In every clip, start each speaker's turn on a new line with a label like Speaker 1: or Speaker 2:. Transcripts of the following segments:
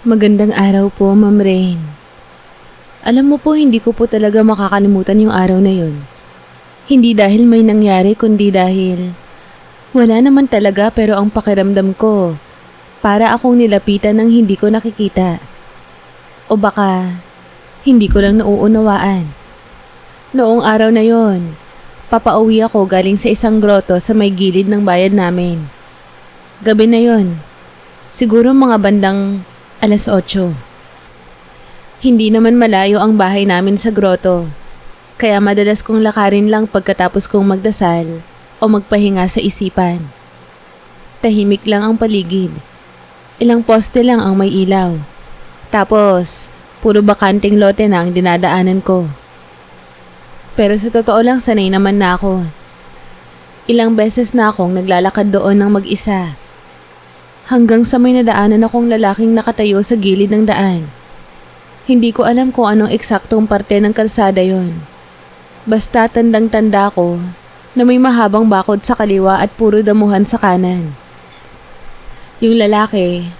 Speaker 1: Magandang araw po, Ma'am Rain. Alam mo po, hindi ko po talaga makakalimutan yung araw na yun. Hindi dahil may nangyari, kundi dahil wala naman talaga, pero ang pakiramdam ko, para akong nilapitan ng hindi ko nakikita. O baka, hindi ko lang nauunawaan. Noong araw na yon, papauwi ako galing sa isang groto sa may gilid ng bayan namin. Gabi na yon, siguro mga bandang 8:00. Hindi naman malayo ang bahay namin sa groto, kaya madalas kong lakarin lang pagkatapos kong magdasal o magpahinga sa isipan. Tahimik lang ang paligid. Ilang poste lang ang may ilaw. Tapos, puro bakanting lote na ang dinadaanan ko. Pero sa totoo lang, sanay naman na ako. Ilang beses na akong naglalakad doon ng mag-isa. Hanggang sa may nadaanan akong lalaking nakatayo sa gilid ng daan. Hindi ko alam kung anong eksaktong parte ng kalsada yon. Basta tandang-tanda ko na may mahabang bakod sa kaliwa at puro damuhan sa kanan. Yung lalaki,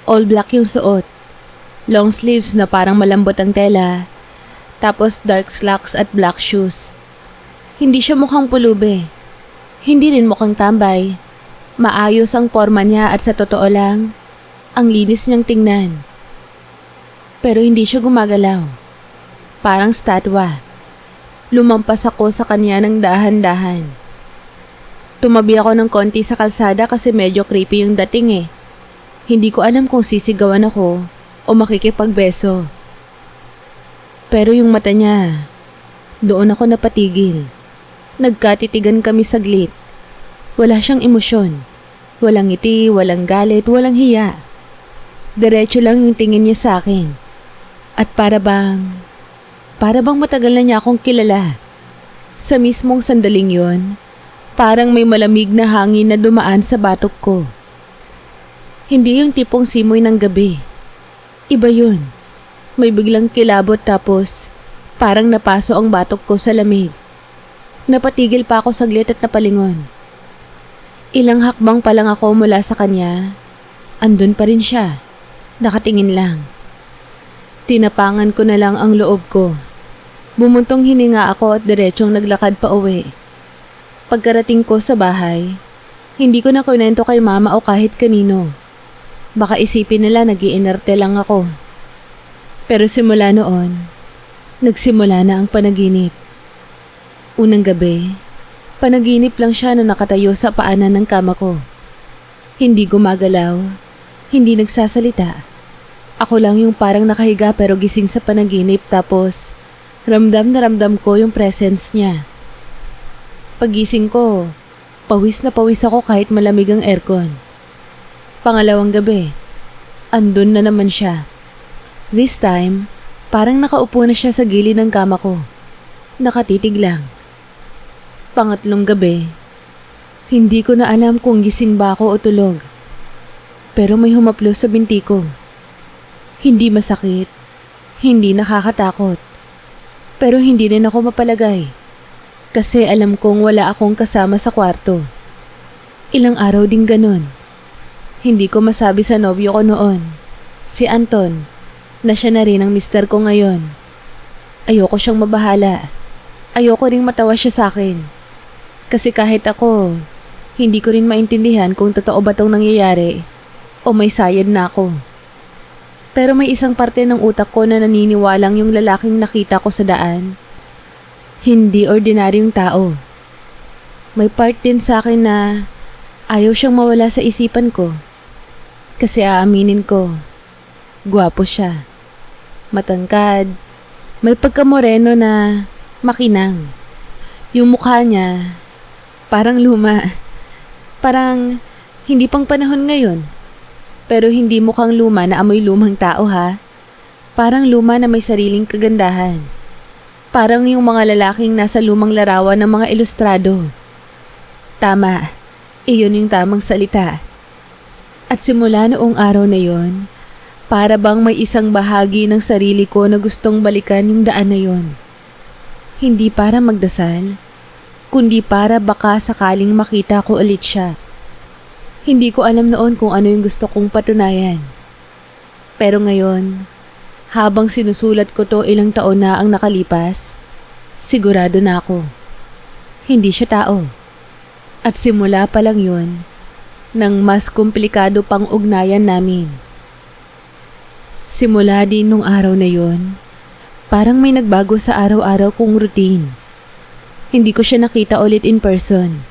Speaker 1: all black yung suot. Long sleeves na parang malambot ang tela, tapos dark slacks at black shoes. Hindi siya mukhang pulube. Hindi rin mukhang tambay. Maayos ang forma niya at sa totoo lang, ang linis niyang tingnan. Pero hindi siya gumagalaw. Parang statwa. Lumampas ako sa kanya ng dahan-dahan. Tumabi ako ng konti sa kalsada kasi medyo creepy yung dating eh. Hindi ko alam kung sisigawan ako o makikipagbeso. Pero yung mata niya, doon ako napatigil. Nagkatitigan kami saglit. Wala siyang emosyon. Walang ngiti, walang galit, walang hiya. Diretso lang yung tingin niya sa akin. At para bang matagal na niya akong kilala. Sa mismong sandaling yon, parang may malamig na hangin na dumaan sa batok ko. Hindi yung tipong simoy ng gabi. Iba yun. May biglang kilabot tapos parang napaso ang batok ko sa lamig. Napatigil pa ako saglit at napalingon. Ilang hakbang pa lang ako mula sa kanya, andun pa rin siya, nakatingin lang. Tinapangan ko na lang ang loob ko. Bumuntong hininga ako at diretsong naglakad pa uwi. Pagkarating ko sa bahay, hindi ko na kunento kay mama o kahit kanino. Baka isipin nila nag-iinerte lang ako. Pero simula noon, nagsimula na ang panaginip. Unang gabi, panaginip lang siya na nakatayo sa paanan ng kama ko. Hindi gumagalaw, hindi nagsasalita. Ako lang yung parang nakahiga pero gising sa panaginip tapos ramdam na ramdam ko yung presence niya. Pagising ko, pawis na pawis ako kahit malamig ang aircon. Pangalawang gabi, andun na naman siya. This time, parang nakaupo na siya sa gilid ng kama ko. Nakatitig lang. Pangatlong gabi, hindi ko na alam kung gising ba ako o tulog. Pero may humaplos sa binti ko. Hindi masakit, hindi nakakatakot. Pero hindi rin ako mapalagay. Kasi alam kong wala akong kasama sa kwarto. Ilang araw din ganun. Hindi ko masabi sa nobyo ko noon, si Anton, na siya na rin ang mister ko ngayon. Ayoko siyang mabahala. Ayoko ring matawa siya sa akin. Kasi kahit ako, hindi ko rin maintindihan kung totoo ba tong nangyayari o may sayad na ako. Pero may isang parte ng utak ko na naniniwalang yung lalaking nakita ko sa daan, hindi ordinaryong tao. May part din sa akin na ayaw siyang mawala sa isipan ko. Kasi aaminin ko, gwapo siya. Matangkad, may pagkamoreno na makinang. Yung mukha niya, parang luma. Parang hindi pang panahon ngayon. Pero hindi mukhang luma na amoy lumang tao ha. Parang luma na may sariling kagandahan. Parang yung mga lalaking nasa lumang larawan ng mga ilustrado. Tama, iyon yung tamang salita. At simula noong araw na yon, para bang may isang bahagi ng sarili ko na gustong balikan yung daan na yon. Hindi para magdasal, kundi para baka sakaling makita ko ulit siya. Hindi ko alam noon kung ano yung gusto kong patunayan. Pero ngayon, habang sinusulat ko to ilang taon na ang nakalipas, sigurado na ako. Hindi siya tao. At simula pa lang yun, nang mas komplikado pang ugnayan namin. Simula din nung araw na yun, parang may nagbago sa araw-araw kong routine. Hindi ko siya nakita ulit in person,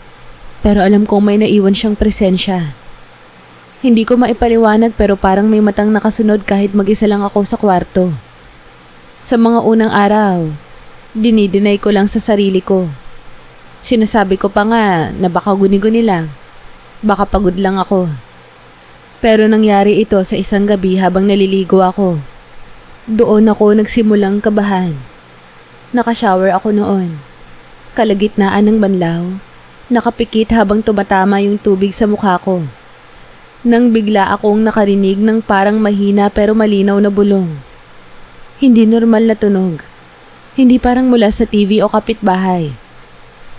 Speaker 1: pero alam kong may naiwan siyang presensya. Hindi ko maipaliwanag pero parang may matang nakasunod kahit mag-isa lang ako sa kwarto. Sa mga unang araw, dinideny ko lang sa sarili ko. Sinasabi ko pa nga na baka guni-guni lang, baka pagod lang ako. Pero nangyari ito sa isang gabi habang naliligo ako. Doon ako nagsimulang kabahan. Nakashower ako noon. Kalagitnaan ng banlaw, nakapikit habang tumatama yung tubig sa mukha ko. Nang bigla akong nakarinig ng parang mahina pero malinaw na bulong. Hindi normal na tunog. Hindi parang mula sa TV o kapitbahay.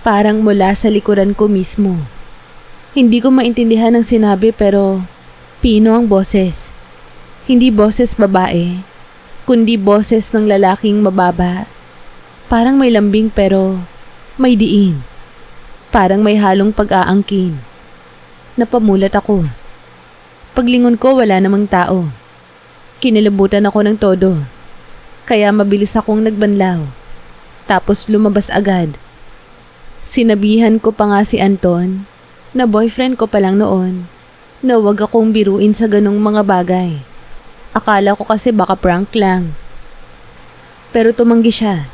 Speaker 1: Parang mula sa likuran ko mismo. Hindi ko maintindihan ang sinabi pero pino ang boses. Hindi boses babae, kundi boses ng lalaking mababa. Parang may lambing pero may diin. Parang may halong pag-aangkin. Napamulat ako. Paglingon ko wala namang tao. Kinilabutan ako ng todo. Kaya mabilis akong nagbanlaw. Tapos lumabas agad. Sinabihan ko pa nga si Anton na boyfriend ko pa lang noon na wag akong biruin sa ganong mga bagay. Akala ko kasi baka prank lang. Pero tumanggi siya.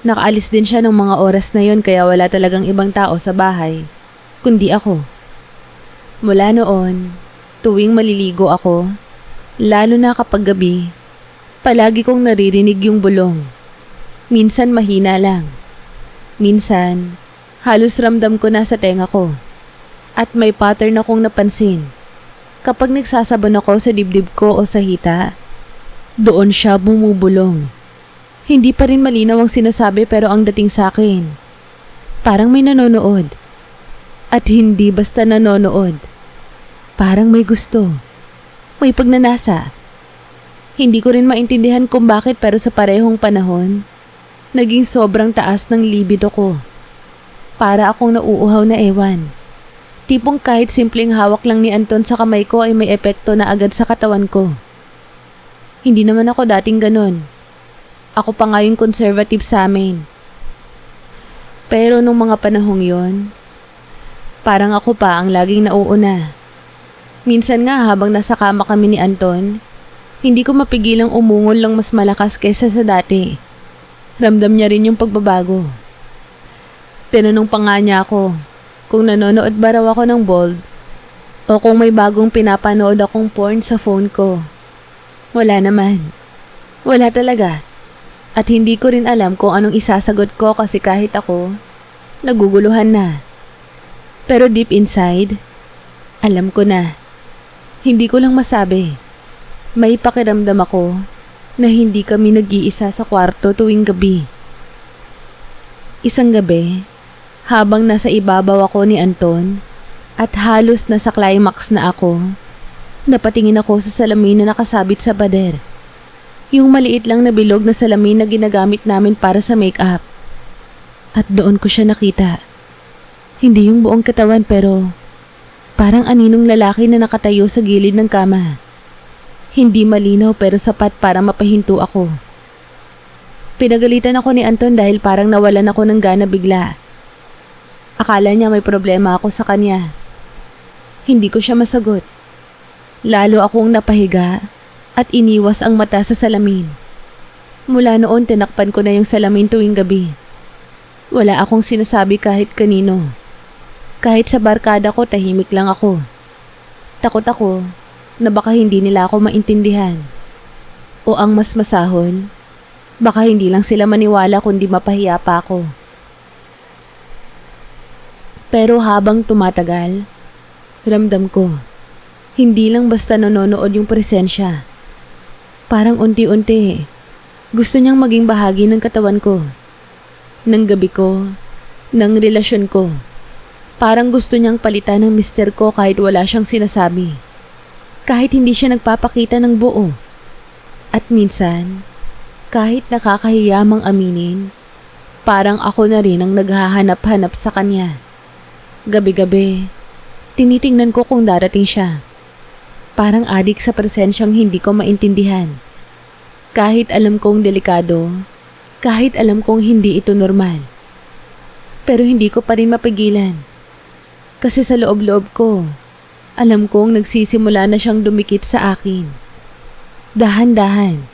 Speaker 1: Nakaalis din siya ng mga oras na yon kaya wala talagang ibang tao sa bahay, kundi ako. Mula noon, tuwing maliligo ako, lalo na kapag gabi, palagi kong naririnig yung bulong. Minsan mahina lang. Minsan, halos ramdam ko na sa tenga ko. At may pattern akong napansin. Kapag nagsasabon ako sa dibdib ko o sa hita, doon siya bumubulong. Hindi pa rin malinaw ang sinasabi pero ang dating sa akin, parang may nanonood. At hindi basta nanonood. Parang may gusto. May pagnanasa. Hindi ko rin maintindihan kung bakit pero sa parehong panahon, naging sobrang taas ng libido ko. Para akong nauuhaw na ewan. Tipong kahit simpleng hawak lang ni Anton sa kamay ko ay may epekto na agad sa katawan ko. Hindi naman ako dating ganon. Ako pa nga yung conservative sa amin. Pero nung mga panahong yon, parang ako pa ang laging nauuna. Minsan nga habang nasa kama kami ni Anton, hindi ko mapigilang umungol lang mas malakas kaysa sa dati. Ramdam niya rin yung pagbabago. Tinanong pa nga niya ako kung nanonood ba raw ako ng Bold o kung may bagong pinapanood akong porn sa phone ko. Wala naman. Wala talaga. At hindi ko rin alam kung anong isasagot ko kasi kahit ako, naguguluhan na. Pero deep inside, alam ko na. Hindi ko lang masabi. May pakiramdam ako na hindi kami nag-iisa sa kwarto tuwing gabi. Isang gabi, habang nasa ibabaw ako ni Anton at halos nasa climax na ako, napatingin ako sa salamin na nakasabit sa pader. Yung maliit lang na bilog na salamin na ginagamit namin para sa make-up. At doon ko siya nakita. Hindi yung buong katawan pero parang aninong lalaki na nakatayo sa gilid ng kama. Hindi malinaw pero sapat para mapahinto ako. Pinagalitan ako ni Anton dahil parang nawalan ako ng gana bigla. Akala niya may problema ako sa kanya. Hindi ko siya masagot. Lalo akong napahiga at iniwas ang mata sa salamin. Mula noon tinakpan ko na yung salamin tuwing gabi. Wala akong sinasabi kahit kanino. Kahit sa barkada ko tahimik lang ako. Takot ako na baka hindi nila ako maintindihan. O ang mas masahol, baka hindi lang sila maniwala kundi mapahiya pa ako. Pero habang tumatagal, ramdam ko, hindi lang basta nanonood yung presensya. Parang unti-unti, gusto niyang maging bahagi ng katawan ko, ng gabi ko, ng relasyon ko. Parang gusto niyang palitan ng mister ko kahit wala siyang sinasabi. Kahit hindi siya nagpapakita ng buo. At minsan, kahit nakakahiya mang aminin, parang ako na rin ang naghahanap-hanap sa kanya. Gabi-gabi, tinitingnan ko kung darating siya. Parang adik sa presensyang hindi ko maintindihan. Kahit alam kong delikado, kahit alam kong hindi ito normal. Pero hindi ko pa rin mapigilan. Kasi sa loob-loob ko, alam kong nagsisimula na siyang dumikit sa akin. Dahan-dahan.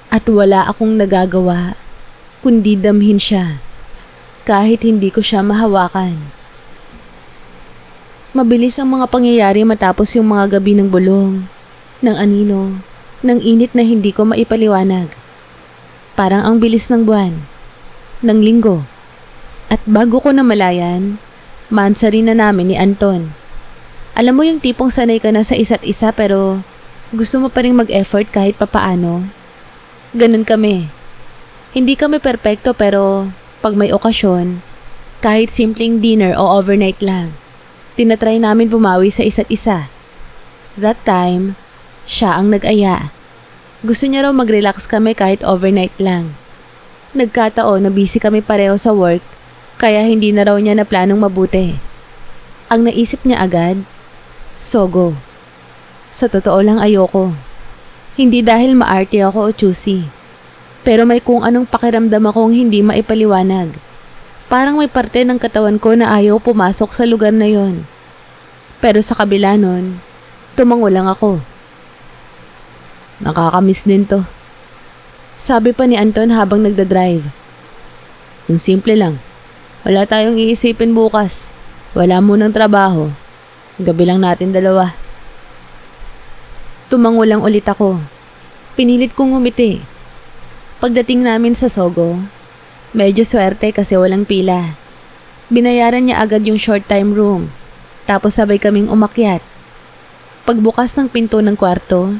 Speaker 1: At wala akong nagagawa, kundi damhin siya. Kahit hindi ko siya mahawakan. Mabilis ang mga pangyayari matapos yung mga gabi ng bulong, ng anino, ng init na hindi ko maipaliwanag. Parang ang bilis ng buwan, ng linggo. At bago ko namalayan, mansa rin na namin ni Anton. Alam mo yung tipong sanay ka na sa isa't isa pero gusto mo pa rin mag-effort kahit papaano? Ganun kami. Hindi kami perpekto pero pag may okasyon, kahit simpleng dinner o overnight lang, tinatry namin bumawi sa isa't isa. That time, siya ang nag-aya. Gusto niya raw mag-relax kami kahit overnight lang. Nagkataon na busy kami pareho sa work, kaya hindi na raw niya na planong mabuti. Ang naisip niya agad, Sogo. Sa totoo lang ayoko. Hindi dahil maarte ako o choosy. Pero may kung anong pakiramdam akong hindi maipaliwanag. Parang may parte ng katawan ko na ayaw pumasok sa lugar na yon. Pero sa kabila nun, tumango lang ako. Nakakamiss din to. Sabi pa ni Anton habang nagdadrive. Yung simple lang. Wala tayong iisipin bukas. Wala munang trabaho. Gabi lang natin dalawa. Tumango lang ulit ako. Pinilit kong ngumiti. Pagdating namin sa Sogo, medyo swerte kasi walang pila. Binayaran niya agad yung short time room. Tapos sabay kaming umakyat. Pagbukas ng pinto ng kwarto,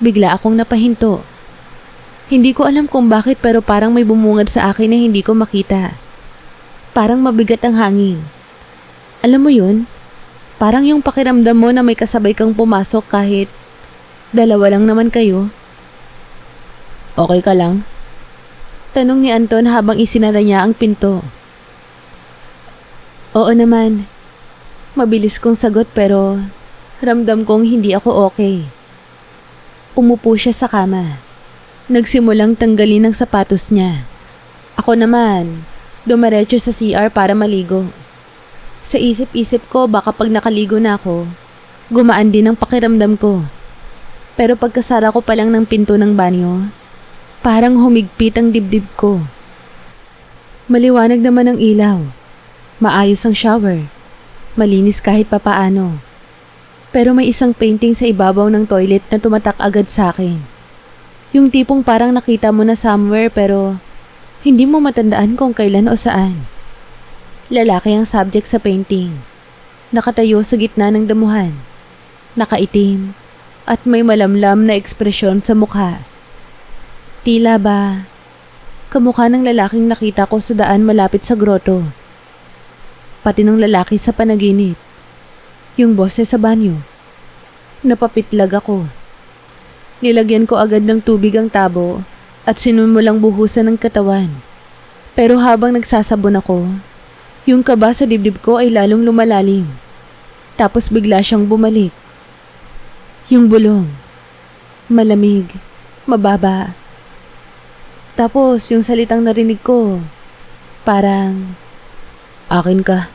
Speaker 1: bigla akong napahinto. Hindi ko alam kung bakit pero parang may bumungad sa akin na hindi ko makita. Parang mabigat ang hangin. Alam mo yun? Parang yung pakiramdam mo na may kasabay kang pumasok kahit dalawa lang naman kayo. Okay ka lang? Tanong ni Anton habang isinara niya ang pinto. Oo naman. Mabilis kong sagot pero ramdam kong hindi ako okay. Umupo siya sa kama. Nagsimulang tanggalin ang sapatos niya. Ako naman, dumiretso sa CR para maligo. Sa isip-isip ko baka pag nakaligo na ako, gumaan din ang pakiramdam ko. Pero pagkasara ko pa lang ng pinto ng banyo, parang humigpit ang dibdib ko. Maliwanag naman ang ilaw. Maayos ang shower. Malinis kahit papaano. Pero may isang painting sa ibabaw ng toilet na tumatak agad sa akin. Yung tipong parang nakita mo na somewhere pero hindi mo matandaan kung kailan o saan. Lalaki ang subject sa painting. Nakatayo sa gitna ng damuhan. Nakaitim at may malamlam na ekspresyon sa mukha. Tila ba kamukha ng lalaking nakita ko sa daan malapit sa grotto. Pati ng lalaki sa panaginip. Yung boses sa banyo. Napapitlag ako. Nilagyan ko agad ng tubig ang tabo at sinumulang buhusan ng katawan. Pero habang nagsasabon ako, yung kaba sa dibdib ko ay lalong lumalalim. Tapos bigla siyang bumalik. Yung bulong. Malamig. Mababa. Tapos yung salitang narinig ko, parang, akin ka.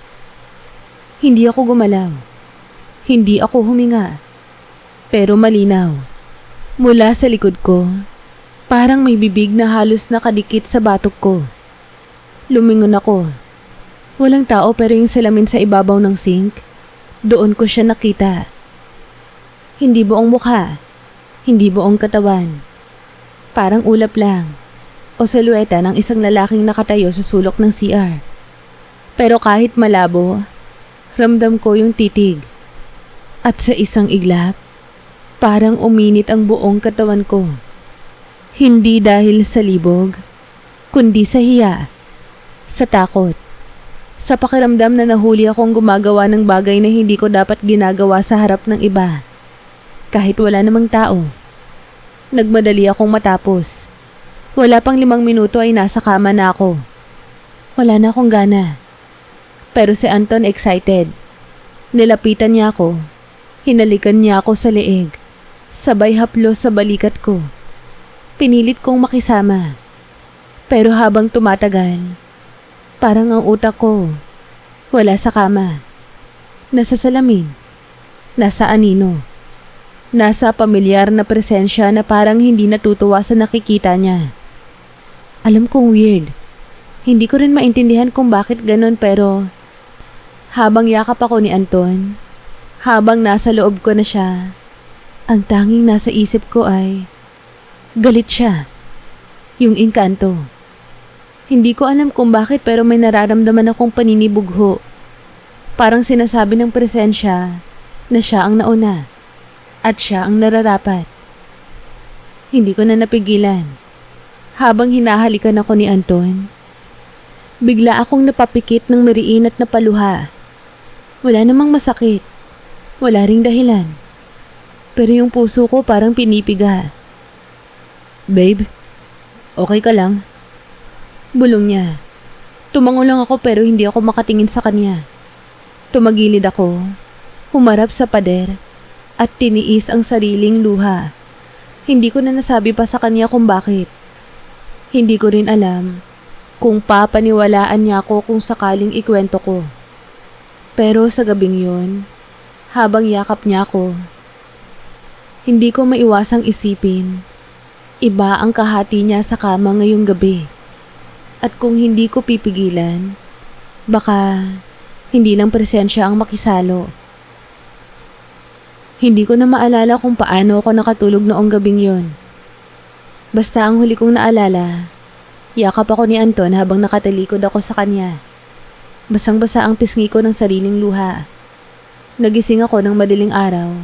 Speaker 1: Hindi ako gumalaw. Hindi ako huminga. Pero malinaw. Mula sa likod ko, parang may bibig na halos nakadikit sa batok ko. Lumingon ako. Walang tao pero yung salamin sa ibabaw ng sink, doon ko siya nakita. Hindi buong mukha, hindi buong katawan. Parang ulap lang o silueta ng isang lalaking nakatayo sa sulok ng CR. Pero kahit malabo, ramdam ko yung titig. At sa isang iglap, parang uminit ang buong katawan ko. Hindi dahil sa libog, kundi sa hiya, sa takot. Sa pakiramdam na nahuli akong gumagawa ng bagay na hindi ko dapat ginagawa sa harap ng iba. Kahit wala namang tao. Nagmadali akong matapos. Wala pang 5 minuto ay nasa kama na ako. Wala na akong gana. Pero si Anton excited. Nilapitan niya ako. Hinalikan niya ako sa leeg. Sabay haplos sa balikat ko. Pinilit kong makisama. Pero habang tumatagal, parang ang utak ko wala sa kama. Nasa salamin. Nasa anino. Nasa pamilyar na presensya na parang hindi natutuwa sa nakikita niya. Alam kong weird. Hindi ko rin maintindihan kung bakit ganon pero habang yakap ako ni Anton, habang nasa loob ko na siya, ang tanging nasa isip ko ay galit siya. Yung engkanto. Hindi ko alam kung bakit pero may nararamdaman akong paninibugho. Parang sinasabi ng presensya na siya ang nauna at siya ang nararapat. Hindi ko na napigilan. Habang hinahalikan ako ni Anton, bigla akong napapikit ng mariin at napaluha. Wala namang masakit. Wala ring dahilan. Pero yung puso ko parang pinipiga. Babe, okay ka lang? Bulong niya. Tumango lang ako pero hindi ako makatingin sa kanya. Tumagilid ako, humarap sa pader, at tiniis ang sariling luha. Hindi ko na nasabi pa sa kanya kung bakit. Hindi ko rin alam kung papaniwalaan niya ako kung sakaling ikwento ko. Pero sa gabing yun, habang yakap niya ako, hindi ko maiwasang isipin, iba ang kahati niya sa kama ngayong gabi. At kung hindi ko pipigilan, baka hindi lang presensya ang makisalo. Hindi ko na maalala kung paano ako nakatulog noong gabing yon. Basta ang huli kong naalala, yakap ako ni Anton habang nakatalikod ako sa kanya. Basang-basa ang pisngi ko ng sariling luha. Nagising ako ng madaling araw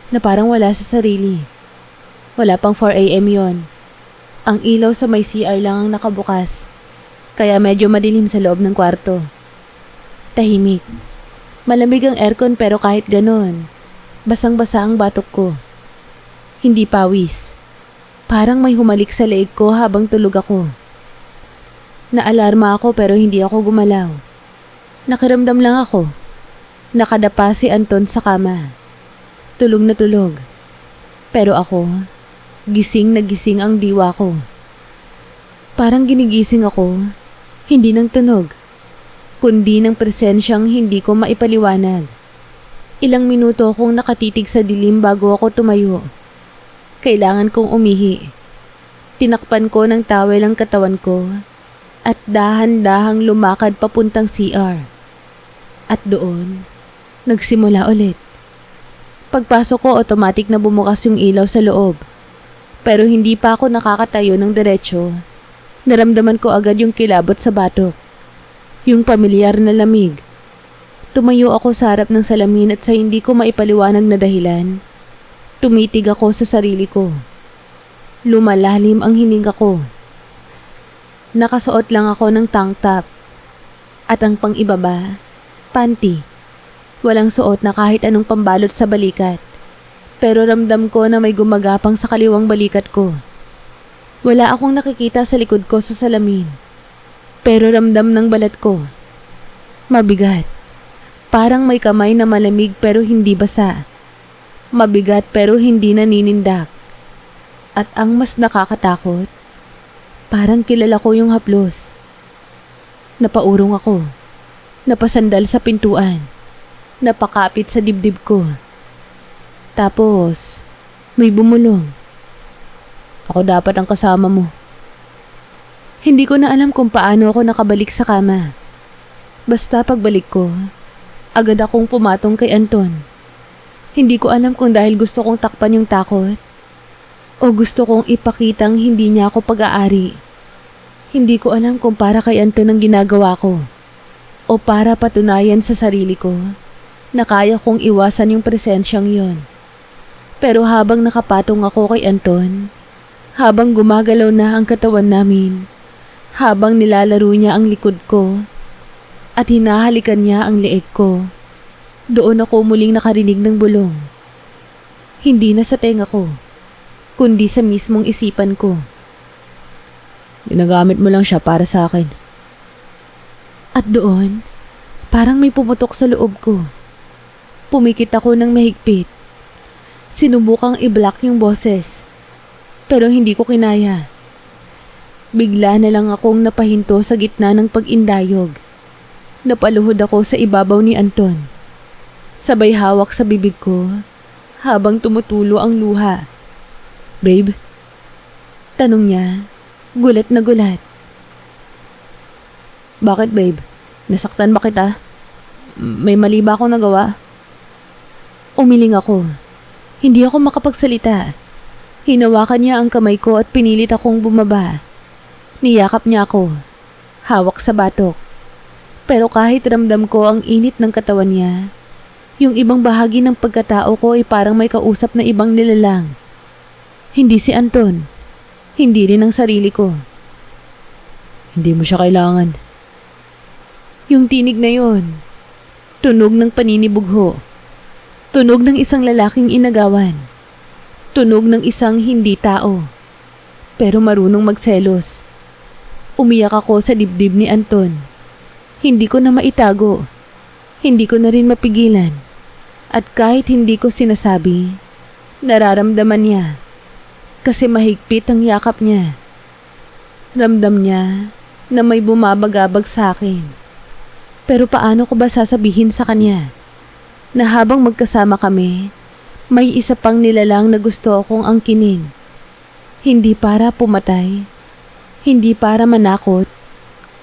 Speaker 1: na parang wala sa sarili. Wala pang 4 AM yon. Ang ilaw sa may CR lang ang nakabukas, kaya medyo madilim sa loob ng kwarto. Tahimik. Malamig ang aircon pero kahit ganon, basang-basa ang batok ko. Hindi pawis. Parang may humalik sa leeg ko habang tulog ako. Naalarma ako pero hindi ako gumalaw. Nakiramdam lang ako. Nakadapa si Anton sa kama. Tulog na tulog. Pero ako, gising na gising ang diwa ko. Parang ginigising ako, hindi ng tunog, kundi ng presensyang hindi ko maipaliwanag. Ilang minuto akong nakatitig sa dilim bago ako tumayo. Kailangan kong umihi. Tinakpan ko ng towel ang katawan ko at dahan-dahang lumakad papuntang CR. At doon, nagsimula ulit. Pagpasok ko, automatic na bumukas yung ilaw sa loob. Pero hindi pa ako nakakatayo ng diretso. Naramdaman ko agad yung kilabot sa batok. Yung pamilyar na lamig. Tumayo ako sa harap ng salamin at sa hindi ko maipaliwanag na dahilan, tumitig ako sa sarili ko. Lumalalim ang hininga ko. Nakasuot lang ako ng tank top. At ang pang-ibaba, panty. Walang suot na kahit anong pambalot sa balikat. Pero ramdam ko na may gumagapang sa kaliwang balikat ko. Wala akong nakikita sa likod ko sa salamin. Pero ramdam ng balat ko. Mabigat. Parang may kamay na malamig pero hindi basa. Mabigat pero hindi naninindak. At ang mas nakakatakot, parang kilala ko yung haplos. Napaurong ako. Napasandal sa pintuan. Napakapit sa dibdib ko. Tapos, may bumulong. Ako dapat ang kasama mo. Hindi ko na alam kung paano ako nakabalik sa kama. Basta pagbalik ko, agad akong pumatong kay Anton. Hindi ko alam kung dahil gusto kong takpan yung takot o gusto kong ipakitang hindi niya ako pag-aari. Hindi ko alam kung para kay Anton ang ginagawa ko o para patunayan sa sarili ko na kaya kong iwasan yung presensyang yon. Pero habang nakapatong ako kay Anton, habang gumagalaw na ang katawan namin, habang nilalaro niya ang likod ko at hinahalikan niya ang leeg ko, doon ako muling nakarinig ng bulong. Hindi na sa tenga ko. kundi sa mismong isipan ko. Ginagamit mo lang siya para sa akin. At doon, parang may pumutok sa loob ko. Pumikit ako ng mahigpit. Sinubukang i-block yung boses, pero hindi ko kinaya. Bigla na lang akong napahinto sa gitna ng pag-indayog. Napaluhod ako sa ibabaw ni Anton. Sabay hawak sa bibig ko habang tumutulo ang luha. Babe? Tanong niya, gulat na gulat. Bakit babe? Nasaktan ba kita? May mali ba akong nagawa? Umiling ako. Hindi ako makapagsalita. Hinawakan niya ang kamay ko at pinilit akong bumaba. Niyakap niya ako. Hawak sa batok. Pero kahit ramdam ko ang init ng katawan niya, yung ibang bahagi ng pagkatao ko ay parang may kausap na ibang nilalang. Hindi si Anton. Hindi rin ang sarili ko. Hindi mo siya kailangan. Yung tinig na yon, tunog ng paninibugho. Tunog ng isang lalaking inagawan. Tunog ng isang hindi tao. Pero marunong magselos. Umiyak ako sa dibdib ni Anton. Hindi ko na maitago. Hindi ko na rin mapigilan. At kahit hindi ko sinasabi, nararamdaman niya. Kasi mahigpit ang yakap niya. Ramdam niya na may bumabagabag sa akin. Pero paano ko ba sasabihin sa kanya na habang magkasama kami, may isa pang nilalang na gusto akong angkinin. Hindi para pumatay, hindi para manakot,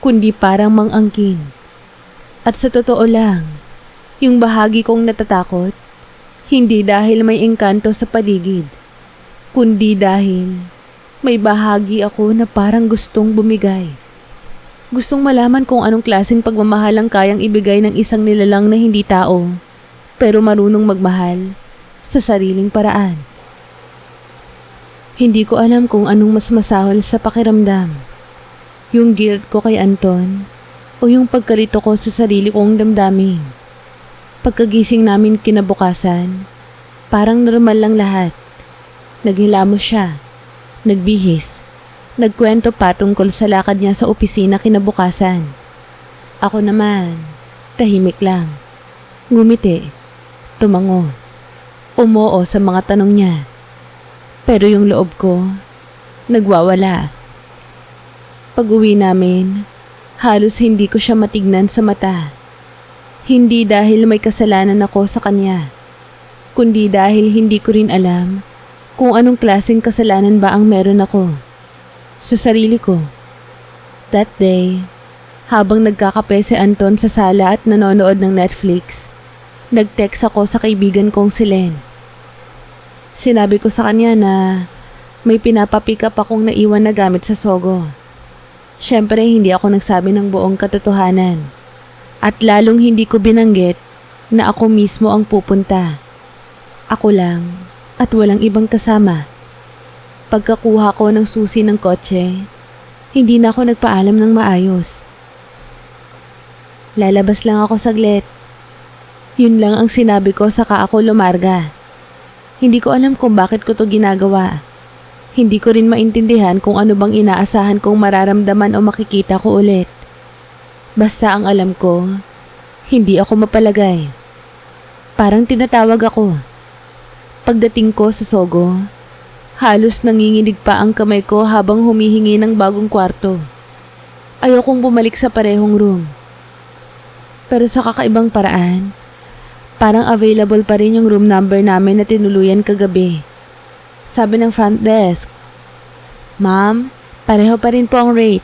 Speaker 1: kundi parang mangangkin. At sa totoo lang, yung bahagi kong natatakot, hindi dahil may engkanto sa paligid, kundi dahil may bahagi ako na parang gustong bumigay. Gustong malaman kung anong klaseng pagmamahal ang kayang ibigay ng isang nilalang na hindi tao, pero marunong magmahal sa sariling paraan. Hindi ko alam kung anong mas masahol sa pakiramdam. Yung guilt ko kay Anton o yung pagkalito ko sa sarili kong damdamin. Pagkagising namin kinabukasan, parang normal lang lahat. Naghilamos siya, nagbihis, nagkwento pa tungkol sa lakad niya sa opisina kinabukasan. Ako naman, tahimik lang. Ngumiti, tumango, umoo sa mga tanong niya. Pero yung loob ko, nagwawala. Pag-uwi namin, halos hindi ko siya matignan sa mata. Hindi dahil may kasalanan ako sa kanya, kundi dahil hindi ko rin alam kung anong klaseng kasalanan ba ang meron ako sa sarili ko. That day, habang nagkakape si Anton sa sala at nanonood ng Netflix, nag-text ako sa kaibigan kong si Len. Sinabi ko sa kanya na may pinapapick up akong naiwan na gamit sa Sogo. Siyempre hindi ako nagsabi ng buong katotohanan. At lalong hindi ko binanggit na ako mismo ang pupunta. Ako lang at walang ibang kasama. Pagkakuha ko ng susi ng kotse, hindi na ako nagpaalam ng maayos. Lalabas lang ako saglit. Yun lang ang sinabi ko saka ako lumarga. Hindi ko alam kung bakit ko to ginagawa. Hindi ko rin maintindihan kung ano bang inaasahan kong mararamdaman o makikita ko ulit. Basta ang alam ko, hindi ako mapalagay. Parang tinatawag ako. Pagdating ko sa Sogo, halos nanginginig pa ang kamay ko habang humihingi ng bagong kwarto. Ayokong bumalik sa parehong room. Pero sa kakaibang paraan, parang available pa rin yung room number namin na tinuluyan kagabi. Sabi ng front desk, "Ma'am, pareho pa rin po ang rate."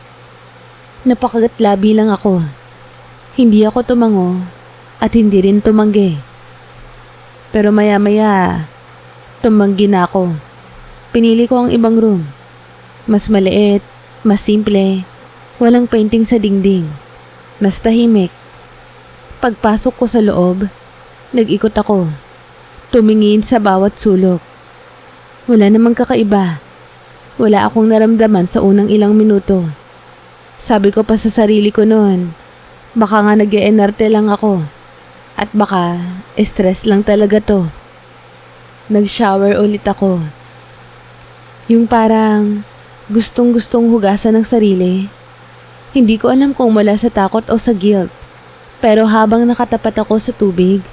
Speaker 1: Napakagatlabi lang ako. Hindi ako tumango at hindi rin tumanggi. Pero maya-maya, tumanggi na ako. Pinili ko ang ibang room. Mas maliit, mas simple, walang painting sa dingding, mas tahimik. Pagpasok ko sa loob, nag-ikot ako. Tumingin sa bawat sulok. Wala namang kakaiba. Wala akong naramdaman sa unang ilang minuto. Sabi ko pa sa sarili ko noon, baka nga nag-e-enarte lang ako. At baka, stress lang talaga to. Nag-shower ulit ako. Yung parang gustong-gustong hugasan ng sarili. Hindi ko alam kung mula sa takot o sa guilt. Pero habang nakatapat ako sa tubig,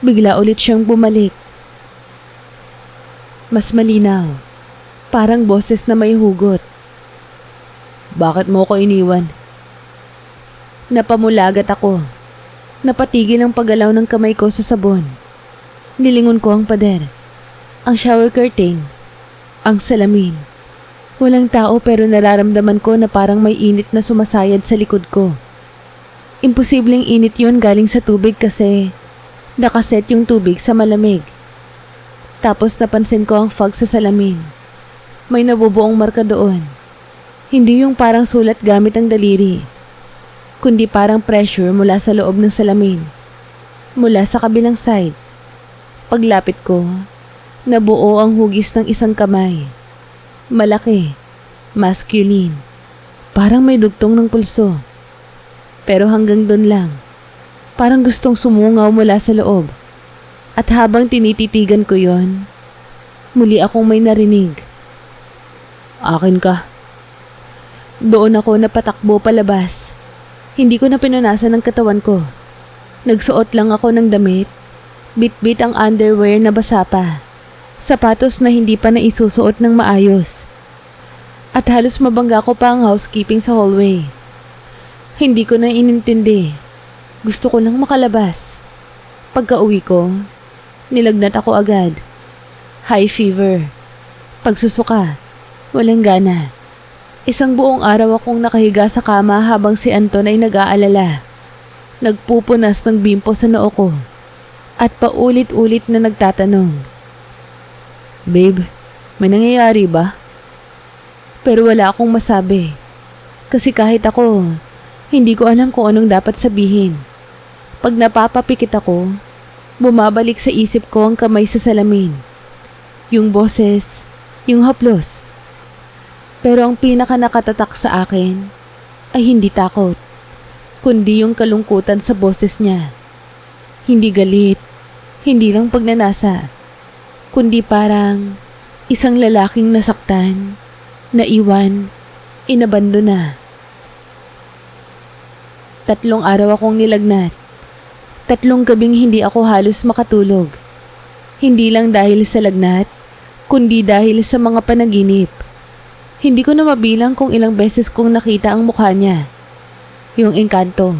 Speaker 1: bigla ulit siyang bumalik. Mas malinaw. Parang boses na may hugot. Bakit mo ko iniwan? Napamulagat ako. Napatigil ang paggalaw ng kamay ko sa sabon. Nilingon ko ang pader, ang shower curtain, ang salamin. Walang tao pero nararamdaman ko na parang may init na sumasayad sa likod ko. Imposibleng init yon galing sa tubig kasi nakaset yung tubig sa malamig. Tapos napansin ko ang fog sa salamin. May nabubuong marka doon. Hindi yung parang sulat gamit ang daliri, kundi parang pressure mula sa loob ng salamin, mula sa kabilang side. Paglapit ko, nabuo ang hugis ng isang kamay. Malaki, masculine, parang may dugtong ng pulso. Pero hanggang doon lang, parang gustong sumungaw mula sa loob. At habang tinititigan ko yon, muli akong may narinig. Akin ka. Doon ako napatakbo palabas. Hindi ko na pinunasan ang katawan ko. Nagsuot lang ako ng damit. Bit-bit ang underwear na basa pa. Sapatos na hindi pa naisusuot ng maayos. At halos mabangga ko pa ang housekeeping sa hallway. Hindi ko na inintindi. Gusto ko lang makalabas. Pagka-uwi ko, nilagnat ako agad. High fever. Pagsusuka, walang gana. Isang buong araw akong nakahiga sa kama habang si Anton ay nag-aalala. Nagpupunas ng bimpo sa noo ko. At paulit-ulit na nagtatanong. Babe, may nangyayari ba? Pero wala akong masabi. Kasi kahit ako, hindi ko alam kung anong dapat sabihin. Pag napapapikit ako, bumabalik sa isip ko ang kamay sa salamin. Yung boses, yung haplos. Pero ang pinaka nakatatak sa akin ay hindi takot, kundi yung kalungkutan sa boses niya. Hindi galit, hindi lang pagnanasa, kundi parang isang lalaking nasaktan, naiwan, inabandona. 3 araw akong nilagnat. 3 gabing hindi ako halos makatulog. Hindi lang dahil sa lagnat, kundi dahil sa mga panaginip. Hindi ko na mabilang kung ilang beses kong nakita ang mukha niya. Yung engkanto,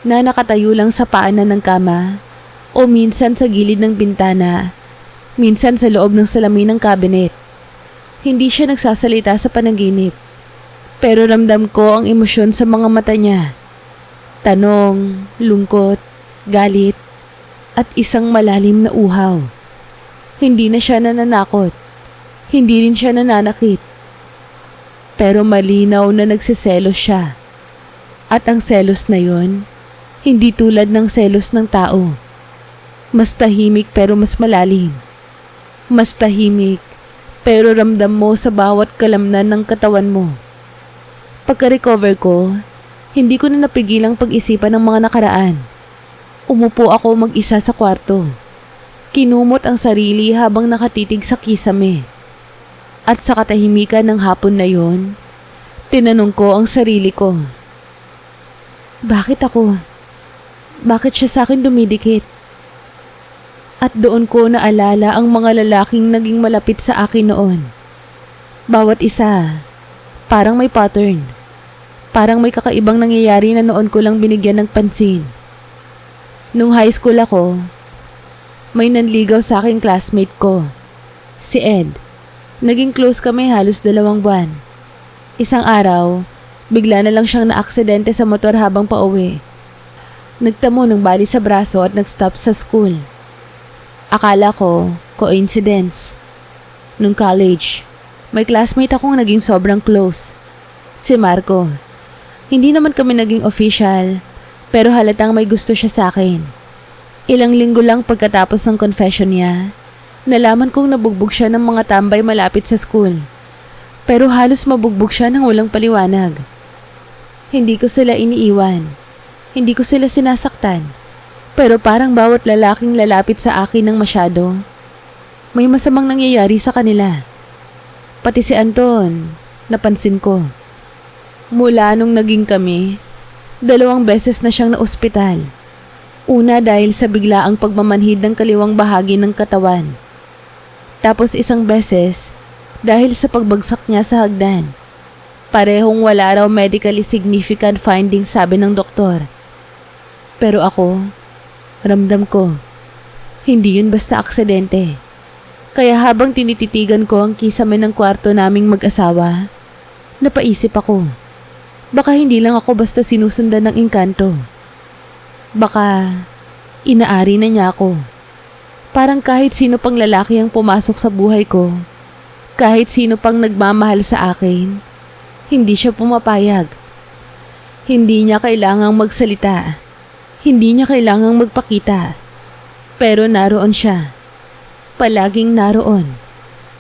Speaker 1: na nakatayo lang sa paanan ng kama, o minsan sa gilid ng bintana, minsan sa loob ng salamin ng cabinet. Hindi siya nagsasalita sa panaginip, pero ramdam ko ang emosyon sa mga mata niya. Tanong, lungkot, galit, at isang malalim na uhaw. Hindi na siya nananakot, hindi rin siya nananakit. Pero malinaw na nagsiselos siya. At ang selos na yon, hindi tulad ng selos ng tao. Mas tahimik pero mas malalim. Mas tahimik pero ramdam mo sa bawat kalamnan ng katawan mo. Pagka-recover ko, hindi ko na napigilang pag-isipan ng mga nakaraan. Umupo ako mag-isa sa kwarto. Kinumot ang sarili habang nakatitig sa kisame. At sa katahimikan ng hapon na yon, tinanong ko ang sarili ko. Bakit ako? Bakit siya sa akin dumidikit? At doon ko naalala ang mga lalaking naging malapit sa akin noon. Bawat isa, parang may pattern. Parang may kakaibang nangyayari na noon ko lang binigyan ng pansin. Nung high school ako, may nanligaw sa aking classmate ko, si Ed. Naging close kami halos 2 buwan. Isang araw, bigla na lang siyang naaksidente sa motor habang pauwi. Nagtamo ng bali sa braso at nag-stop sa school. Akala ko, coincidence. Nung college, may classmate akong naging sobrang close. Si Marco. Hindi naman kami naging official, pero halatang may gusto siya sa akin. Ilang linggo lang pagkatapos ng confession niya, nalaman kong nabugbog siya ng mga tambay malapit sa school. Pero halos mabugbog siya ng walang paliwanag. Hindi ko sila iniiwan. Hindi ko sila sinasaktan. Pero parang bawat lalaking lalapit sa akin ng masyado, may masamang nangyayari sa kanila. Pati si Anton, napansin ko. Mula nung naging kami, 2 beses na siyang naospital. Una dahil sa biglaang pagmamanhid ng kaliwang bahagi ng katawan. Tapos 1 beses dahil sa pagbagsak niya sa hagdan. Parehong wala raw medically significant findings, sabi ng doktor. Pero ako, ramdam ko, hindi yun basta aksidente. Kaya habang tinititigan ko ang kisame ng kwarto naming mag-asawa, napaisip ako, baka hindi lang ako basta sinusundan ng engkanto. Baka inaari na niya ako. Parang kahit sino pang lalaki ang pumasok sa buhay ko, kahit sino pang nagmamahal sa akin, hindi siya pumapayag. Hindi niya kailangang magsalita. Hindi niya kailangang magpakita. Pero naroon siya. Palaging naroon.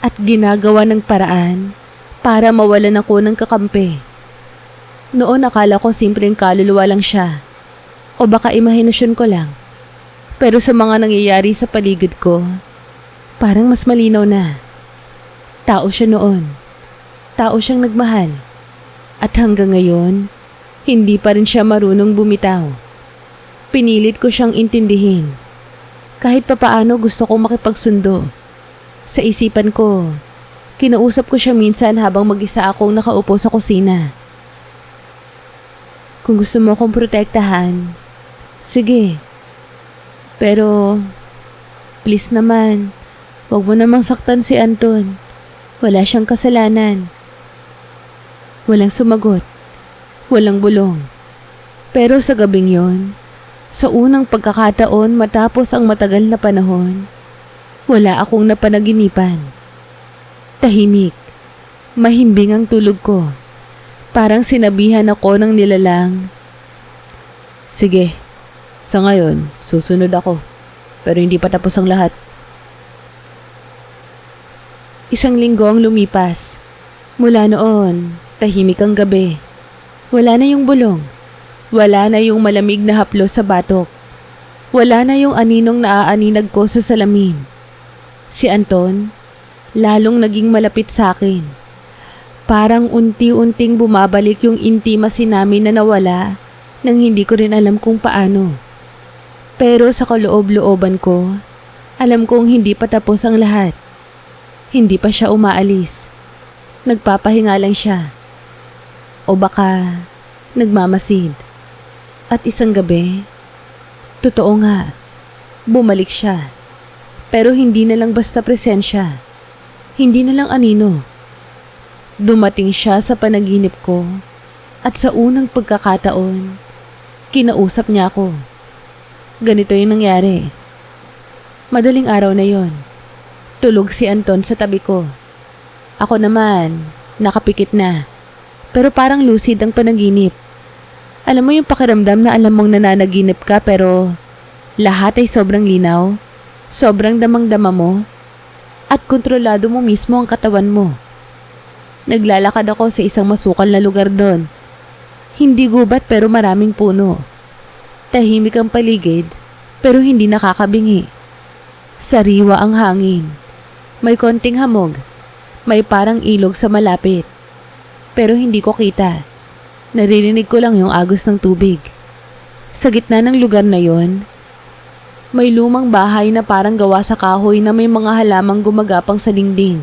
Speaker 1: At ginagawa ng paraan para mawalan ako ng kakampi. Noon akala ko simpleng kaluluwa lang siya. O baka imahinasyon ko lang. Pero sa mga nangyayari sa paligid ko, parang mas malinaw na. Tao siya noon. Tao siyang nagmahal. At hanggang ngayon, hindi pa rin siya marunong bumitaw. Pinilit ko siyang intindihin. Kahit papaano gusto kong makipagsundo. Sa isipan ko, kinausap ko siya minsan habang mag-isa akong nakaupo sa kusina. Kung gusto mo akong protektahan, sige. Pero, please naman, huwag mo namang saktan si Anton. Wala siyang kasalanan. Walang sumagot. Walang bulong. Pero sa gabing yon, sa unang pagkakataon matapos ang matagal na panahon, wala akong napanaginipan. Tahimik. Mahimbing ang tulog ko. Parang sinabihan ako ng nilalang. Sige, sa ngayon, susunod ako. Pero hindi pa tapos ang lahat. 1 linggo ang lumipas. Mula noon, tahimik ang gabi. Wala na yung bulong. Wala na yung malamig na haplos sa batok. Wala na yung aninong naaaninag ko sa salamin. Si Anton, lalong naging malapit sa akin. Parang unti-unting bumabalik yung intimacy namin na nawala nang hindi ko rin alam kung paano. Pero sa kaloob-looban ko, alam kong hindi pa tapos ang lahat. Hindi pa siya umaalis. Nagpapahinga lang siya. O baka nagmamasid. At isang gabi, totoo nga, bumalik siya. Pero hindi na lang basta presensya. Hindi na lang anino. Dumating siya sa panaginip ko at sa unang pagkakataon, kinausap niya ako. Ganito yung nangyari. Madaling araw na yon. Tulog si Anton sa tabi ko. Ako naman, nakapikit na. Pero parang lucid ang panaginip. Alam mo yung pakiramdam na alam mong nananaginip ka pero lahat ay sobrang linaw, sobrang damang-dama mo, at kontrolado mo mismo ang katawan mo. Naglalakad ako sa isang masukal na lugar doon. Hindi gubat pero maraming puno. Tahimik ang paligid pero hindi nakakabingi. Sariwa ang hangin. May konting hamog. May parang ilog sa malapit. Pero hindi ko kita. Naririnig ko lang yung agos ng tubig. Sa gitna ng lugar na yon, may lumang bahay na parang gawa sa kahoy na may mga halamang gumagapang sa dingding.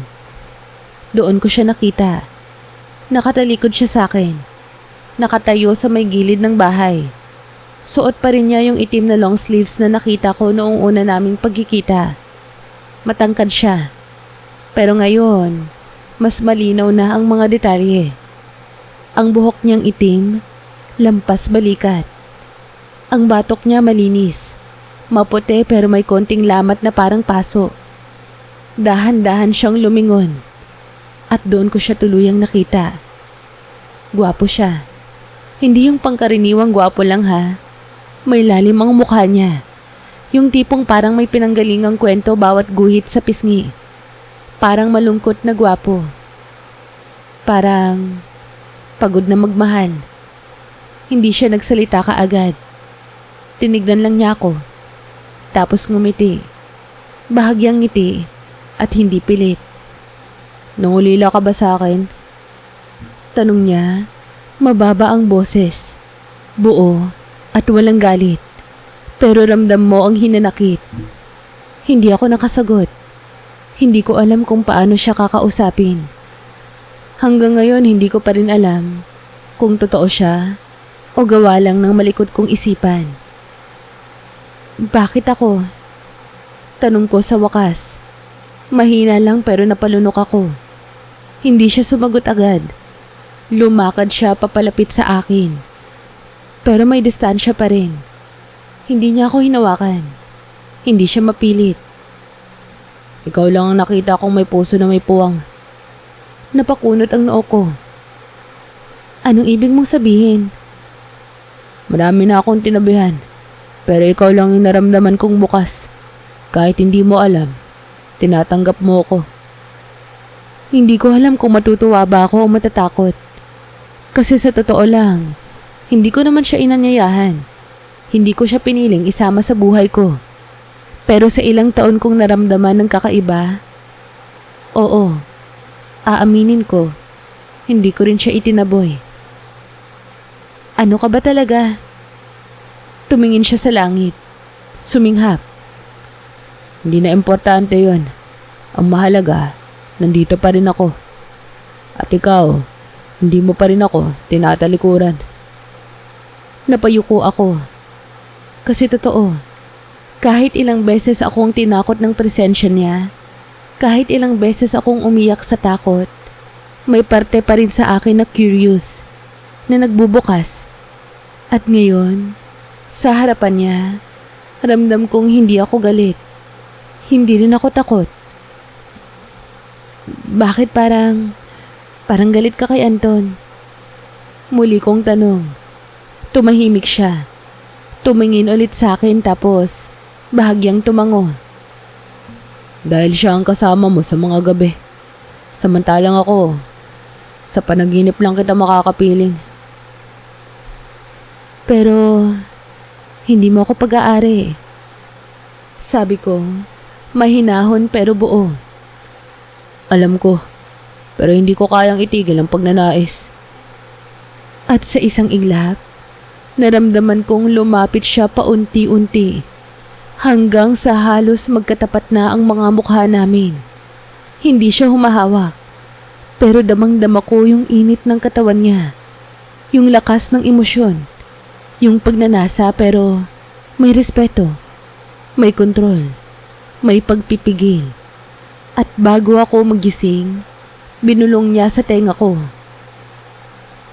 Speaker 1: Doon ko siya nakita. Nakatalikod siya sa akin. Nakatayo sa may gilid ng bahay. Suot pa rin niya yung itim na long sleeves na nakita ko noong una naming pagkikita. Matangkad siya. Pero ngayon, mas malinaw na ang mga detalye. Ang buhok niyang itim, lampas balikat. Ang batok niya malinis. Maputi pero may konting lamat na parang paso. Dahan-dahan siyang lumingon. At doon ko siya tuluyang nakita. Gwapo siya. Hindi yung pangkaraniwang gwapo lang ha. May lalim ang mukha niya. Yung tipong parang may pinanggalingang kwento bawat guhit sa pisngi. Parang malungkot na gwapo. Parang pagod na magmahal. Hindi siya nagsalita kaagad. Tinignan lang niya ako. Tapos ngumiti. Bahagyang ngiti at hindi pilit. nangulila ka ba sa akin? Tanong niya, mababa ang boses. Buo at walang galit. Pero ramdam mo ang hinanakit. Hindi ako nakasagot. Hindi ko alam kung paano siya kakausapin. Hanggang ngayon hindi ko pa rin alam kung totoo siya o gawa lang ng malikot kong isipan. Bakit ako? Tanong ko sa wakas. Mahina lang pero napalunok ako. Hindi siya sumagot agad. Lumakad siya papalapit sa akin. Pero may distansya pa rin. Hindi niya ako hinawakan. Hindi siya mapilit. Ikaw lang ang nakita kong may puso na may puwang. Napakunot ang noo ko. Anong ibig mong sabihin? Marami na akong tinabihan. Pero ikaw lang yung naramdaman kong bukas. Kahit hindi mo alam, tinatanggap mo ko. Hindi ko alam kung matutuwa ba ako o matatakot. Kasi sa totoo lang, hindi ko naman siya inanyayahan. Hindi ko siya piniling isama sa buhay ko. Pero sa ilang taon kong naramdaman ng kakaiba, oo, aaminin ko, hindi ko rin siya itinaboy. Ano ka ba talaga? Tumingin siya sa langit. Suminghap. Hindi na importante yon. Ang mahalaga, nandito pa rin ako. At ikaw, hindi mo pa rin ako tinatalikuran. Napayuko ako. Kasi totoo, kahit ilang beses akong tinakot ng presensya niya, kahit ilang beses akong umiyak sa takot, may parte pa rin sa akin na curious, na nagbubukas. At ngayon, sa harapan niya, ramdam kong hindi ako galit. Hindi rin ako takot. Bakit parang galit ka kay Anton? Muli kong tanong. Tumahimik siya. Tumingin ulit sa akin tapos bahagyang tumango. Dahil siya ang kasama mo sa mga gabi. Samantalang ako, sa panaginip lang kita makakapiling. Pero, hindi mo ako pag-aari. Sabi ko, mahinahon pero buo. Alam ko, pero hindi ko kayang itigil ang pagnanais. At sa isang iglap, naramdaman kong lumapit siya paunti-unti hanggang sa halos magkatapat na ang mga mukha namin. Hindi siya humahawak, pero damang-dama ko yung init ng katawan niya, yung lakas ng emosyon, yung pagnanasa pero may respeto, may kontrol, may pagpipigil. At bago ako magising, binulong niya sa tenga ko.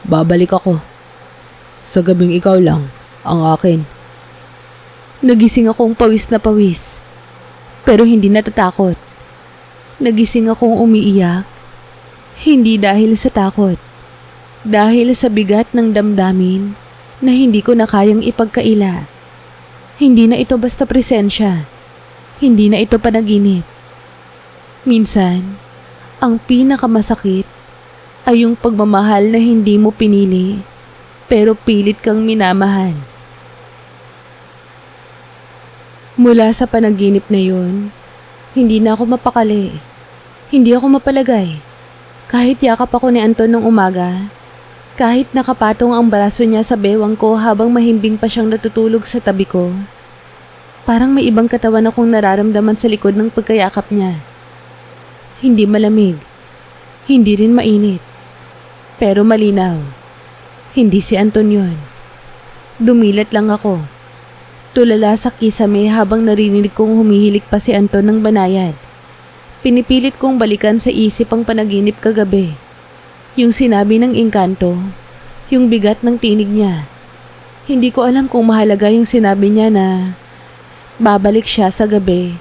Speaker 1: Babalik ako. Sa gabing ikaw lang ang akin. Nagising akong pawis na pawis, pero hindi natatakot. Nagising akong umiiyak, hindi dahil sa takot, dahil sa bigat ng damdamin na hindi ko na kayang ipagkaila. Hindi na ito basta presensya, hindi na ito panaginip. Minsan, ang pinakamasakit ay yung pagmamahal na hindi mo pinili, pero pilit kang minamahal. Mula sa panaginip na yun, hindi na ako mapakali. Hindi ako mapalagay. Kahit yakap ako ni Anton nung umaga, kahit nakapatong ang braso niya sa bewang ko habang mahimbing pa siyang natutulog sa tabi ko, parang may ibang katawan akong nararamdaman sa likod ng pagkayakap niya. Hindi malamig, hindi rin mainit, pero malinaw. Hindi si Anton yun. Dumilat lang ako. Tulala sa kisame habang narinig kong humihilik pa si Anton ng banayad. Pinipilit kong balikan sa isip ang panaginip kagabi. Yung sinabi ng engkanto, yung bigat ng tinig niya. Hindi ko alam kung mahalaga yung sinabi niya na babalik siya sa gabi,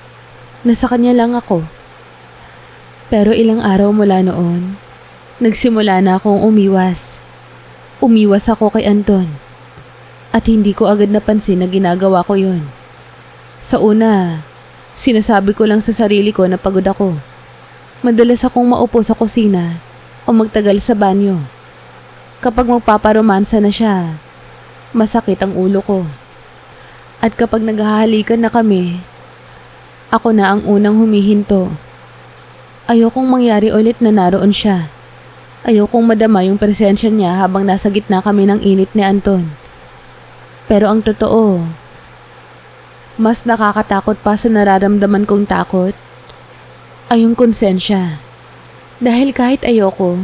Speaker 1: na sa kanya lang ako. Pero ilang araw mula noon, nagsimula na akong umiwas. Umiwas ako kay Anton. At hindi ko agad napansin na ginagawa ko yon. Sa una, sinasabi ko lang sa sarili ko na pagod ako. Madalas akong maupo sa kusina o magtagal sa banyo. Kapag magpaparomansa na siya, masakit ang ulo ko. At kapag naghahalikan na kami, ako na ang unang humihinto. Ayokong mangyari ulit na naroon siya. Ayokong madama yung presensya niya habang nasa gitna kami ng init ni Anton. Pero ang totoo, mas nakakatakot pa sa nararamdaman kong takot ay yung konsensya. Dahil kahit ayoko,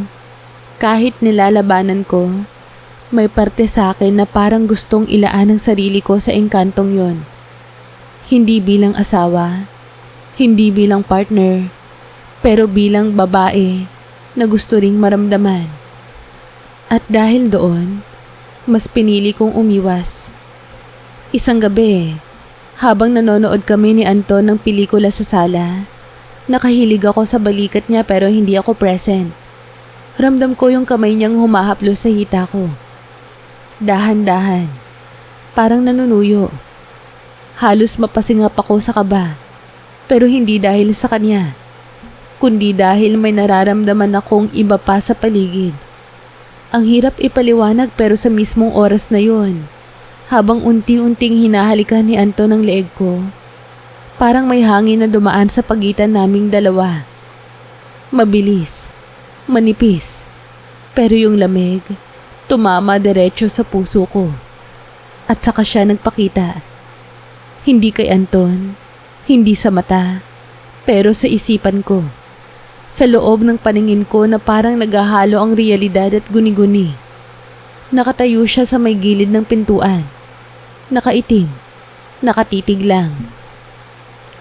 Speaker 1: kahit nilalabanan ko, may parte sa akin na parang gustong ilaan ang sarili ko sa engkantong yon. Hindi bilang asawa, hindi bilang partner, pero bilang babae na gusto ring maramdaman. At dahil doon, mas pinili kong umiwas. Isang gabi, habang nanonood kami ni Anton ng pelikula sa sala, nakahilig ako sa balikat niya pero hindi ako present. Ramdam ko yung kamay niyang humahaplos sa hita ko. Dahan-dahan, parang nanunuyo. Halos mapasingap ako sa kaba, pero hindi dahil sa kanya, kundi dahil may nararamdaman akong iba pa sa paligid. Ang hirap ipaliwanag pero sa mismong oras na yon, habang unti-unting hinahalikan ni Anton ang leeg ko, parang may hangin na dumaan sa pagitan naming dalawa. Mabilis, manipis, pero yung lamig, tumama diretso sa puso ko. At saka siya nagpakita. Hindi kay Anton, hindi sa mata, pero sa isipan ko. Sa loob ng paningin ko na parang naghahalo ang realidad at guni-guni. Nakatayo siya sa may gilid ng pintuan. Nakaitim, nakatitig lang.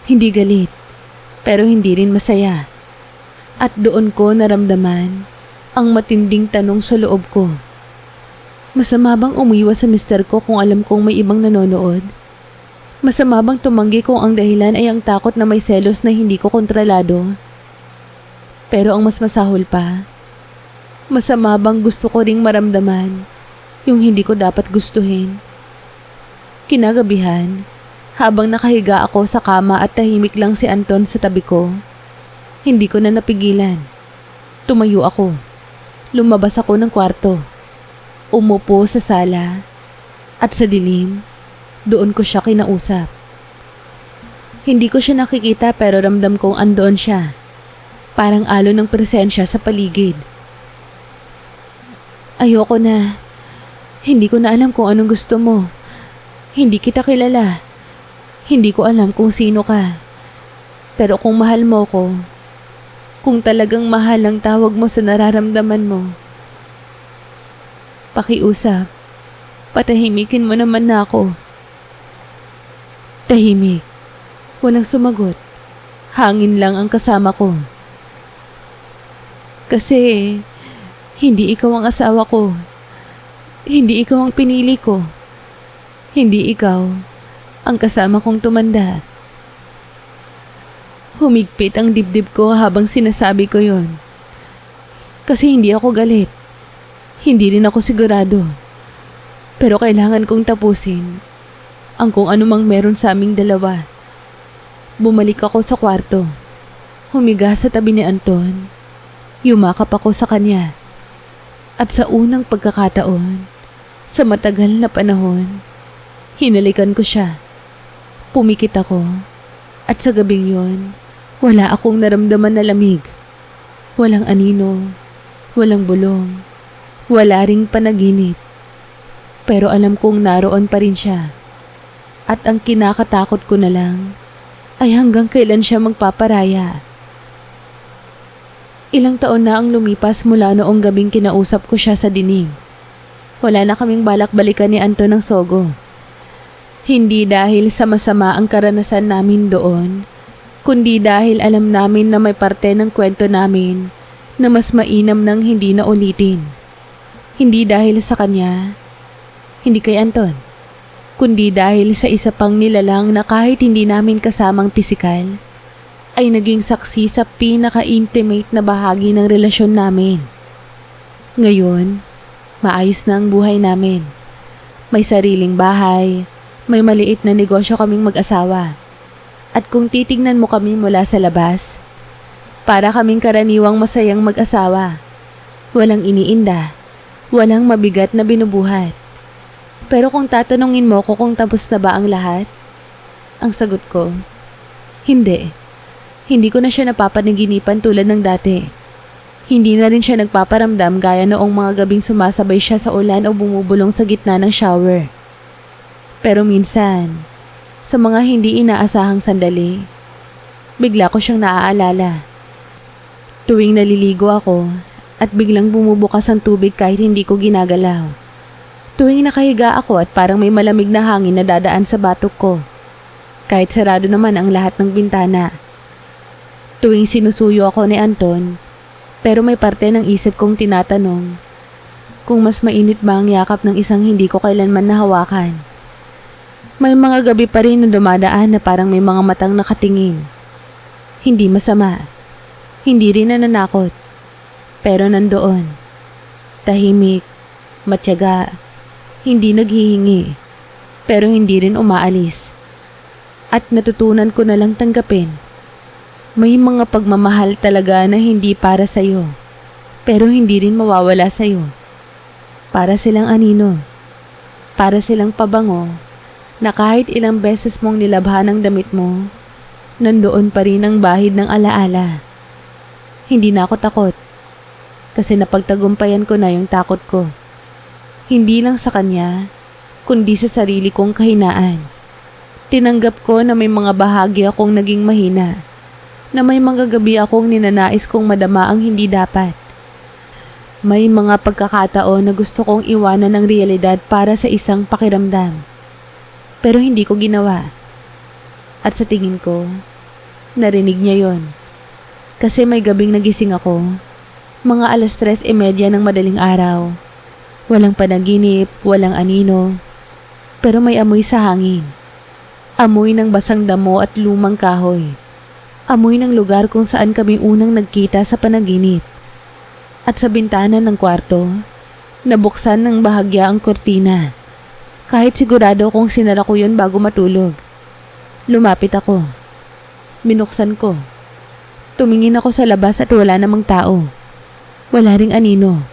Speaker 1: Hindi galit, pero hindi rin masaya. At doon ko naramdaman ang matinding tanong sa loob ko. Masama bang umiwas sa mister ko kung alam kong may ibang nanonood? Masama bang tumanggi kung ang dahilan ay ang takot na may selos na hindi ko kontrolado? Pero ang mas masahol pa, masama bang gusto ko ring maramdaman yung hindi ko dapat gustuhin? Kinagabihan, habang nakahiga ako sa kama at tahimik lang si Anton sa tabi ko, hindi ko na napigilan. Tumayo ako. Lumabas ako ng kwarto. Umupo sa sala. At sa dilim, doon ko siya kinausap. Hindi ko siya nakikita pero ramdam kong andoon siya. Parang alon ng presensya sa paligid. Ayoko na. Hindi ko na alam kung anong gusto mo. Hindi kita kilala. Hindi ko alam kung sino ka. Pero kung mahal mo ko, kung talagang mahal ang tawag mo sa nararamdaman mo, pakiusap, patahimikin mo naman na ako. Tahimik. Walang sumagot. Hangin lang ang kasama ko. Kasi, hindi ikaw ang asawa ko. Hindi ikaw ang pinili ko. Hindi ikaw ang kasama kong tumanda. Humigpit ang dibdib ko habang sinasabi ko yon. Kasi hindi ako galit. Hindi rin ako sigurado. Pero kailangan kong tapusin ang kung anumang meron sa aming dalawa. Bumalik ako sa kwarto. Humiga sa tabi ni Anton. Yumakap ako sa kanya. At sa unang pagkakataon, sa matagal na panahon, hinalikan ko siya. Pumikit ako. At sa gabing yon, wala akong naramdaman na lamig. Walang anino, walang bulong, wala ring panaginip. Pero alam kong naroon pa rin siya. At ang kinakatakot ko na lang ay hanggang kailan siya magpaparaya. Ilang taon na ang lumipas mula noong gabing kinausap ko siya sa dinig. Wala na kaming balak-balikan ni Anton ng sogo. Hindi dahil sa masama ang karanasan namin doon, kundi dahil alam namin na may parte ng kwento namin na mas mainam nang hindi na ulitin. Hindi dahil sa kanya, hindi kay Anton, kundi dahil sa isa pang nilalang na kahit hindi namin kasamang pisikal, ay naging saksi sa pinaka-intimate na bahagi ng relasyon namin. Ngayon, maayos na ang buhay namin. May sariling bahay, may maliit na negosyo kaming mag-asawa. At kung titignan mo kami mula sa labas, para kaming karaniwang masayang mag-asawa. Walang iniinda, walang mabigat na binubuhat. Pero kung tatanungin mo ko kung tapos na ba ang lahat, ang sagot ko, hindi. Hindi ko na siya napapanaginipan tulad ng dati. Hindi na rin siya nagpaparamdam gaya noong mga gabing sumasabay siya sa ulan o bumubulong sa gitna ng shower. Pero minsan, sa mga hindi inaasahang sandali, bigla ko siyang naaalala. Tuwing naliligo ako at biglang bumubukas ang tubig kahit hindi ko ginagalaw. Tuwing nakahiga ako at parang may malamig na hangin na dadaan sa batok ko. Kahit sarado naman ang lahat ng bintana. Tuwing sinusuyo ako ni Anton, pero may parte ng isip kong tinatanong kung mas mainit ba ang yakap ng isang hindi ko kailanman nahawakan. May mga gabi pa rin na dumadaan na parang may mga matang nakatingin. Hindi masama. Hindi rin nananakot. Pero nandoon. Tahimik, matyaga, hindi naghihingi, pero hindi rin umaalis. At natutunan ko na lang tanggapin. May mga pagmamahal talaga na hindi para sa'yo, pero hindi rin mawawala sa'yo. Para silang anino. Para silang pabango na kahit ilang beses mong nilabhan ang damit mo, nandoon pa rin ang bahid ng alaala. Hindi na ako takot kasi napagtagumpayan ko na yung takot ko. Hindi lang sa kanya, kundi sa sarili kong kahinaan. Tinanggap ko na may mga bahagi akong naging mahina, na may mga gabi akong ninanais kong madama ang hindi dapat. May mga pagkakataon na gusto kong iwanan ng realidad para sa isang pakiramdam. Pero hindi ko ginawa. At sa tingin ko, narinig niya yon. Kasi may gabing nagising ako, mga 3:30 ng madaling araw. Walang panaginip, walang anino, pero may amoy sa hangin. Amoy ng basang damo at lumang kahoy. Amoy ng lugar kung saan kami unang nagkita sa panaginip. At sa bintana ng kwarto, nabuksan ng bahagya ang kurtina. Kahit sigurado kong sinara ko yun bago matulog. Lumapit ako. Binuksan ko. Tumingin ako sa labas at wala namang tao. Wala ring anino.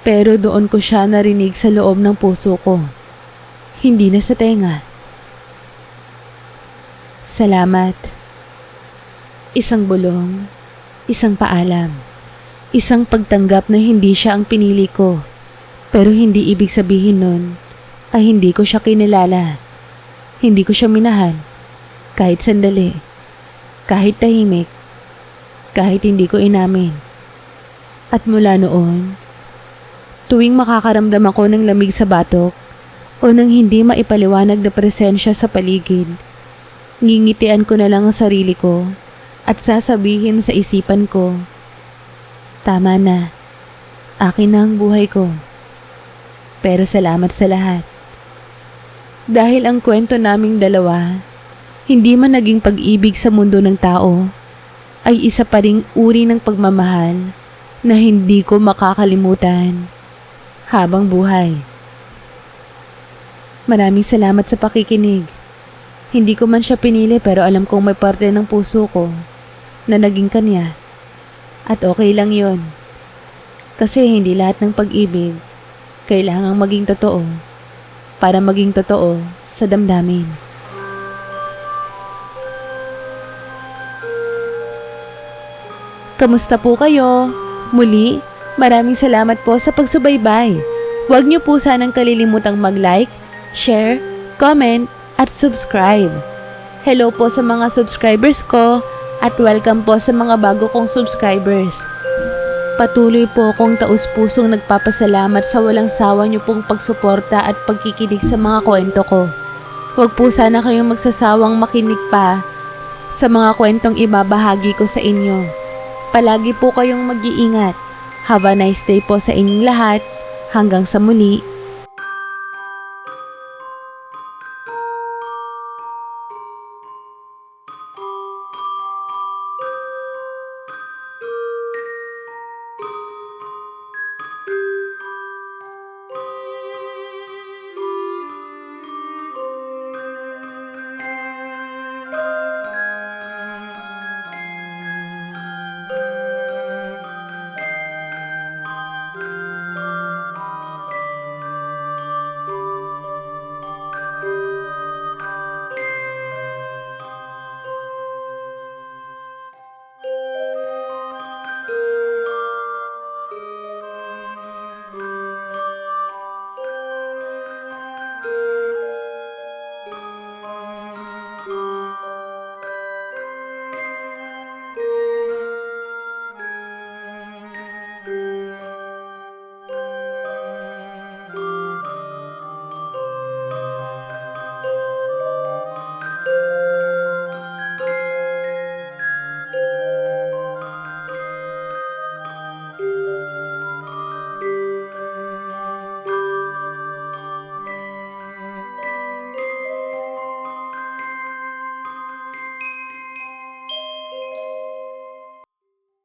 Speaker 1: Pero doon ko siya narinig sa loob ng puso ko. Hindi na sa tenga. Salamat. Isang bulong, isang paalam, isang pagtanggap na hindi siya ang pinili ko. Pero hindi ibig sabihin nun ay hindi ko siya kinilala. Hindi ko siya minahal. Kahit sandali. Kahit tahimik. Kahit hindi ko inamin. At mula noon, tuwing makakaramdam ako ng lamig sa batok o ng hindi maipaliwanag na presensya sa paligid, ngingitian ko na lang ang sarili ko at sasabihin sa isipan ko, tama na, akin na ang buhay ko. Pero salamat sa lahat. Dahil ang kwento naming dalawa, hindi man naging pag-ibig sa mundo ng tao, ay isa pa ring uri ng pagmamahal na hindi ko makakalimutan habang buhay. Maraming salamat sa pakikinig. Hindi ko man siya pinili pero alam kong may parte ng puso ko na naging kanya. At okay lang yon. Kasi hindi lahat ng pag-ibig kailangang maging totoo para maging totoo sa damdamin. Kamusta po kayo? Muli, maraming salamat po sa pagsubaybay. Huwag niyo po sanang kalilimutang mag-like, share, comment, at subscribe. Hello po sa mga subscribers ko at welcome po sa mga bago kong subscribers. Patuloy po akong taus-pusong nagpapasalamat sa walang sawa niyo pong pagsuporta at pagkikinig sa mga kwento ko. Huwag po sana kayong magsasawang makinig pa sa mga kwentong ibabahagi ko sa inyo. Palagi po kayong mag-iingat. Have a nice day po sa inyong lahat. Hanggang sa muli.